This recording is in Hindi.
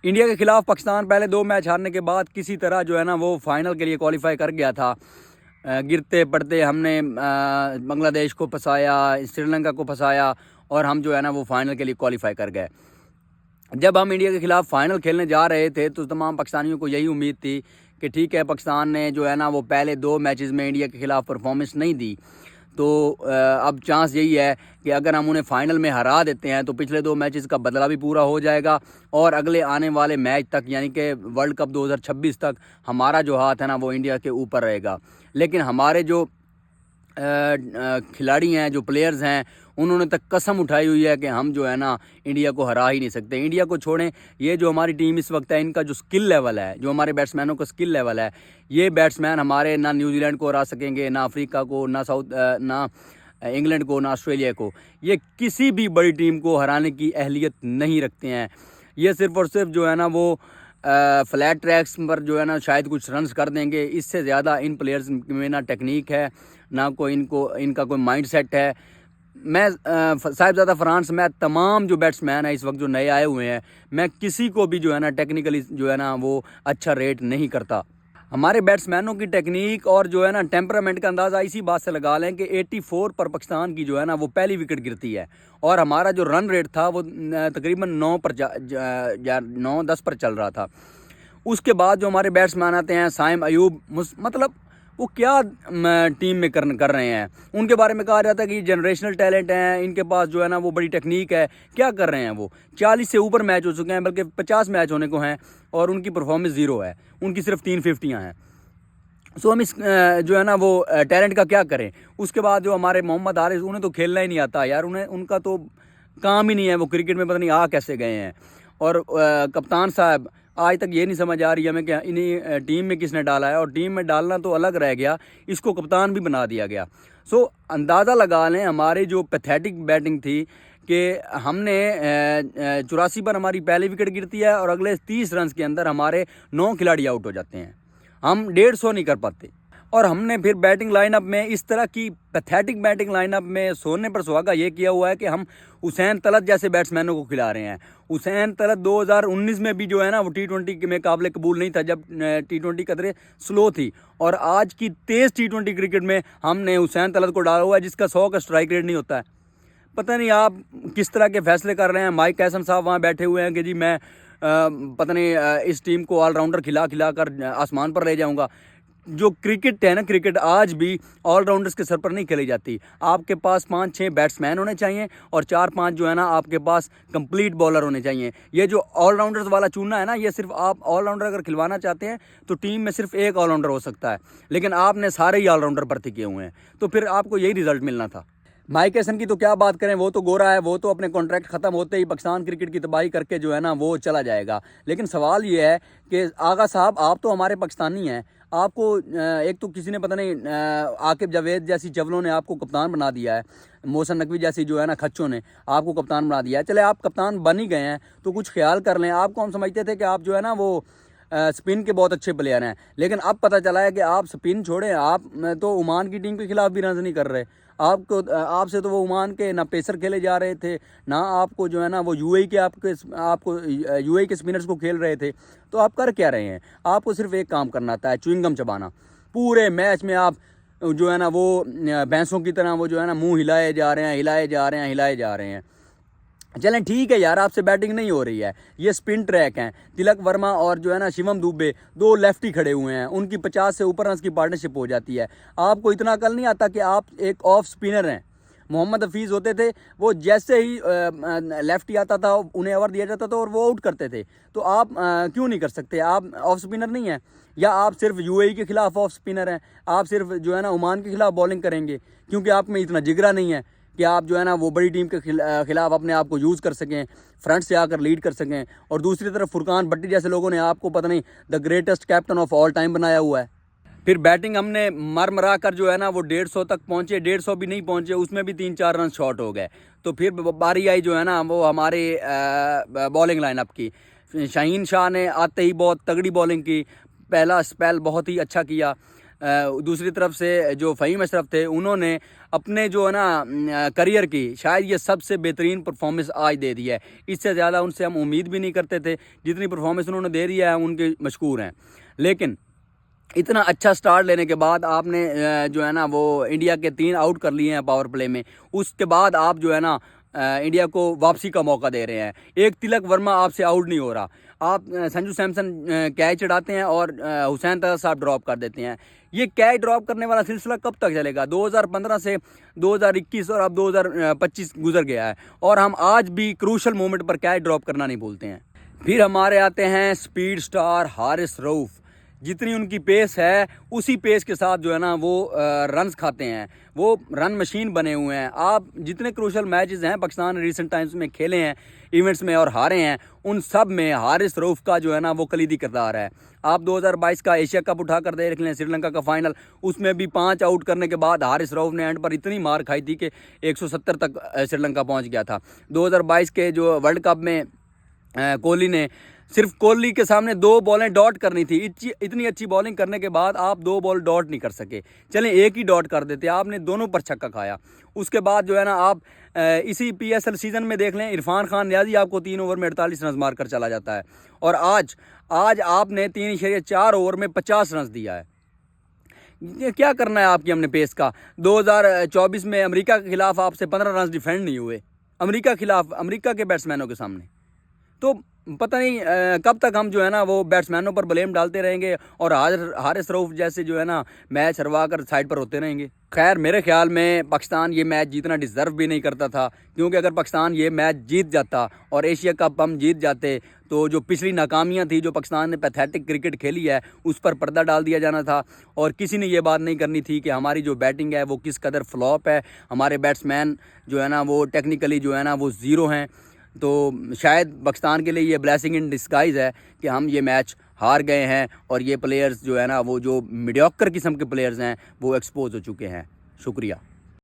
इंडिया के खिलाफ पाकिस्तान पहले 2 मैच हारने के बाद किसी तरह जो है ना वो फाइनल के लिए क्वालिफाई कर गया था। गिरते पड़ते हमने बांग्लादेश को फंसाया, श्रीलंका को फंसाया और हम जो है ना वो फाइनल के लिए क्वालिफाई कर गए। जब हम इंडिया के खिलाफ फाइनल खेलने जा रहे थे तो तमाम पाकिस्तानियों को यही उम्मीद थी कि ठीक है, पाकिस्तान ने जो है ना वो पहले 2 मैचेस में इंडिया के खिलाफ परफॉर्मेंस नहीं दी, तो अब चांस यही है कि अगर हम उन्हें फ़ाइनल में हरा देते हैं तो पिछले 2 मैचेस का बदला भी पूरा हो जाएगा और अगले आने वाले मैच तक यानी कि वर्ल्ड कप 2026 तक हमारा जो हाथ है ना वो इंडिया के ऊपर रहेगा। लेकिन हमारे जो खिलाड़ी हैं, जो प्लेयर्स हैं, उन्होंने तक कसम उठाई हुई है कि हम जो है ना इंडिया को हरा ही नहीं सकते। इंडिया को छोड़ें, ये जो हमारी टीम इस वक्त है, इनका जो स्किल लेवल है, जो हमारे बैट्समैनों का स्किल लेवल है, ये बैट्समैन हमारे ना न्यूजीलैंड को हरा सकेंगे, ना अफ्रीका को, ना इंग्लैंड को, ना ऑस्ट्रेलिया को। ये किसी भी बड़ी टीम को हराने की अहलियत नहीं रखते हैं। ये सिर्फ़ और सिर्फ जो है ना वो फ्लैट ट्रैक्स पर जो है ना शायद कुछ रन्स कर देंगे। इससे ज़्यादा इन प्लेयर्स में ना टेक्निक है, ना कोई इनका कोई माइंड सेट है। मैं साहिबजादा फ्रांस में तमाम जो बैट्समैन है इस वक्त जो नए आए हुए हैं, मैं किसी को भी जो है ना टेक्निकली जो है ना वो अच्छा रेट नहीं करता। हमारे बैट्समैनों की टेक्निक और जो है ना टेम्परामेंट का अंदाज़ा इसी बात से लगा लें कि 84 पर पाकिस्तान की जो है ना वो पहली विकेट गिरती है और हमारा जो रन रेट था वो तकरीबन 9-10 पर चल रहा था। उसके बाद जो हमारे बैट्समैन आते हैं, साइम अयूब, मतलब वो क्या टीम में कर रहे हैं। उनके बारे में कहा जाता है कि जनरेशनल टैलेंट हैं, इनके पास जो है ना वो बड़ी टेक्निक है। क्या कर रहे हैं वो? 40 से ऊपर मैच हो चुके हैं, बल्कि 50 मैच होने को हैं और उनकी परफॉर्मेंस 0 है। उनकी सिर्फ 3 फिफ्टियाँ हैं। सो हम इस जो है ना वो टैलेंट का क्या करें। उसके बाद जो हमारे मोहम्मद हारिस, उन्हें तो खेलना ही नहीं आता यार, उनका तो काम ही नहीं है। वो क्रिकेट में पता नहीं आ कैसे गए हैं। और कप्तान साहब, आज तक ये नहीं समझ आ रही हमें कि इन्हीं टीम में किसने डाला है, और टीम में डालना तो अलग रह गया, इसको कप्तान भी बना दिया गया। सो अंदाज़ा लगा लें हमारी जो पैथेटिक बैटिंग थी कि हमने 84 पर हमारी पहली विकेट गिरती है और अगले 30 रन के अंदर हमारे 9 खिलाड़ी आउट हो जाते हैं। हम 150 नहीं कर पाते। और हमने फिर बैटिंग लाइनअप में इस तरह की पैथेटिक बैटिंग लाइनअप में सोने पर सुहागा ये किया हुआ है कि हम हुसैन तलत जैसे बैट्समैनों को खिला रहे हैं। हुसैन तलत 2019 में भी जो है ना वो T20 में काबिल कबूल नहीं था, जब T20 कदरे स्लो थी। और आज की तेज़ T20 क्रिकेट में हमने हुसैन तलत को डाला हुआ है जिसका 100 का स्ट्राइक रेट नहीं होता है। पता नहीं आप किस तरह के फैसले कर रहे हैं। माइक कैसन साहब वहाँ बैठे हुए हैं कि जी मैं पता नहीं इस टीम को ऑलराउंडर खिला कर आसमान पर ले जाऊंगा। जो क्रिकेट है ना, क्रिकेट आज भी ऑलराउंडर्स के सर पर नहीं खेली जाती। आपके पास 5-6 बैट्समैन होने चाहिए और 4-5 जो है ना आपके पास कंप्लीट बॉलर होने चाहिए। ये जो ऑलराउंडर्स वाला चुनना है ना, ये सिर्फ आप ऑलराउंडर अगर खिलवाना चाहते हैं तो टीम में सिर्फ एक ऑलराउंडर हो सकता है, लेकिन आपने सारे ही ऑलराउंडर भर्ती किए हुए हैं, तो फिर आपको यही रिजल्ट मिलना था। माइक हैसन की तो क्या बात करें, वो तो गोरा है, वो तो अपने कॉन्ट्रैक्ट ख़त्म होते ही पाकिस्तान क्रिकेट की तबाही करके जो है ना वो चला जाएगा। लेकिन सवाल ये है कि आगा साहब, आप तो हमारे पाकिस्तानी हैं, आपको एक तो किसी ने पता नहीं आकिब जावेद जैसी चवलों ने आपको कप्तान बना दिया है, मोहसिन नकवी जैसी जो है ना खच्चों ने आपको कप्तान बना दिया है। चले आप कप्तान बन ही गए हैं तो कुछ ख्याल कर लें। आपको हम समझते थे कि आप जो है ना वो स्पिन के बहुत अच्छे प्लेयर हैं, लेकिन अब पता चला है कि आप स्पिन छोड़ें, आप तो ओमान की टीम के खिलाफ भी रन नहीं कर रहे। आपसे तो वो ओमान के ना पेसर खेले जा रहे थे, ना आपको जो है ना वो यूएई के आपको यूएई के स्पिनर्स को खेल रहे थे। तो आप कर क्या रहे हैं? आपको सिर्फ एक काम करना था, च्युइंगम चबाना। पूरे मैच में आप जो है ना वो भैंसों की तरह वो जो है ना मुंह हिलाए जा रहे हैं, हिलाए जा रहे हैं, हिलाए जा रहे हैं। चलें ठीक है यार, आपसे बैटिंग नहीं हो रही है, ये स्पिन ट्रैक हैं। तिलक वर्मा और जो है ना शिवम दुबे, 2 लेफ्टी खड़े हुए हैं, उनकी 50 से ऊपर रन की पार्टनरशिप हो जाती है। आपको इतना अकल नहीं आता कि आप एक ऑफ स्पिनर हैं। मोहम्मद हफीज़ होते थे, वो जैसे ही लेफ्टी आता था उन्हें ओवर दिया जाता था और वो आउट करते थे। तो आप क्यों नहीं कर सकते? आप ऑफ स्पिनर नहीं हैं, या आप सिर्फ यूएई के खिलाफ ऑफ स्पिनर हैं? आप सिर्फ जो है ना ओमान के खिलाफ बॉलिंग करेंगे क्योंकि आप में इतना जिगरा नहीं है कि आप जो है ना वो बड़ी टीम के खिलाफ अपने आप को यूज़ कर सकें, फ्रंट से आकर लीड कर सकें। और दूसरी तरफ फुरकान भट्टी जैसे लोगों ने आपको पता नहीं the greatest captain of all time बनाया हुआ है। फिर बैटिंग हमने मरा कर जो है ना वो 150 तक पहुँचे, 150 भी नहीं पहुँचे, उसमें भी 3-4 रन शॉर्ट हो गए। तो फिर बारी आई जो है ना वो हमारे बॉलिंग लाइनअप की। शाहीन शाह ने आते ही बहुत तगड़ी बॉलिंग की, पहला स्पेल बहुत ही अच्छा किया। दूसरी तरफ से जो फ़हीम अशरफ थे, उन्होंने अपने जो है ना करियर की शायद ये सबसे बेहतरीन परफॉर्मेंस आज दे दी है। इससे ज़्यादा उनसे हम उम्मीद भी नहीं करते थे। जितनी परफॉर्मेंस उन्होंने दे दी है उनके मशकूर हैं। लेकिन इतना अच्छा स्टार्ट लेने के बाद आपने जो है ना वो इंडिया के 3 आउट कर लिए हैं पावर प्ले में। उसके बाद आप जो है ना इंडिया को वापसी का मौका दे रहे हैं। एक तिलक वर्मा आपसे आउट नहीं हो रहा। आप संजू सैमसन कैच चढ़ाते हैं और हुसैन तैयब साहब ड्रॉप कर देते हैं। ये कैच ड्रॉप करने वाला सिलसिला कब तक चलेगा? 2015 से 2021 और अब 2025 गुजर गया है और हम आज भी क्रूशल मोमेंट पर कैच ड्रॉप करना नहीं भूलते हैं। फिर हमारे आते हैं स्पीड स्टार हारिस रऊफ़। जितनी उनकी पेस है उसी पेस के साथ जो है ना वो रन्स खाते हैं। वो रन मशीन बने हुए हैं। आप जितने क्रूशल मैचेस हैं पाकिस्तान रिसेंट टाइम्स में खेले हैं इवेंट्स में और हारे हैं, उन सब में हारिस रऊफ़ का जो है ना वो कलीदी किरदार है। आप 2022 का एशिया कप उठा कर देख लें, श्रीलंका का फाइनल, उसमें भी 5 आउट करने के बाद हारिस रऊफ़ ने एंड पर इतनी मार खाई थी कि 170 तक श्रीलंका पहुंच गया था। 2022 के जो वर्ल्ड कप में कोहली ने सिर्फ कोहली के सामने 2 बॉलें डॉट करनी थी। इतनी अच्छी बॉलिंग करने के बाद आप 2 बॉल डॉट नहीं कर सके। चलें एक ही डॉट कर देते, आपने दोनों पर छक्का खाया। उसके बाद जो है ना आप इसी PSL सीज़न में देख लें, इरफान खान नियाज़ी आपको 3 ओवर में 48 रन मार कर चला जाता है और आज आपने 3.4 ओवर में 50 रन दिया है। ये क्या करना है आपकी हमने पेस का? 2024 में अमेरिका के खिलाफ आपसे 15 रन डिफेंड नहीं हुए, अमेरिका के बैट्समैनों के सामने। तो पता नहीं कब तक हम जो है ना वो बैट्समैनों पर ब्लेम डालते रहेंगे और हारिस रऊफ़ जैसे जो है ना मैच हरवा कर साइड पर होते रहेंगे। खैर मेरे ख्याल में पाकिस्तान ये मैच जीतना डिज़र्व भी नहीं करता था, क्योंकि अगर पाकिस्तान ये मैच जीत जाता और एशिया कप हम जीत जाते तो जो पिछली नाकामियां थी, जो पाकिस्तान ने पैथेटिक क्रिकेट खेली है, उस पर पर्दा डाल दिया जाना था। और किसी ने ये बात नहीं करनी थी कि हमारी जो बैटिंग है वो किस कदर फ्लॉप है, हमारे बैट्समैन जो है ना वो टेक्निकली जो है ना वो ज़ीरो हैं। तो शायद पाकिस्तान के लिए ये ब्लेसिंग इन डिस्गाइज़ है कि हम ये मैच हार गए हैं और ये प्लेयर्स जो है ना वो जो मीडियोकर किस्म के प्लेयर्स हैं वो एक्सपोज हो चुके हैं। शुक्रिया।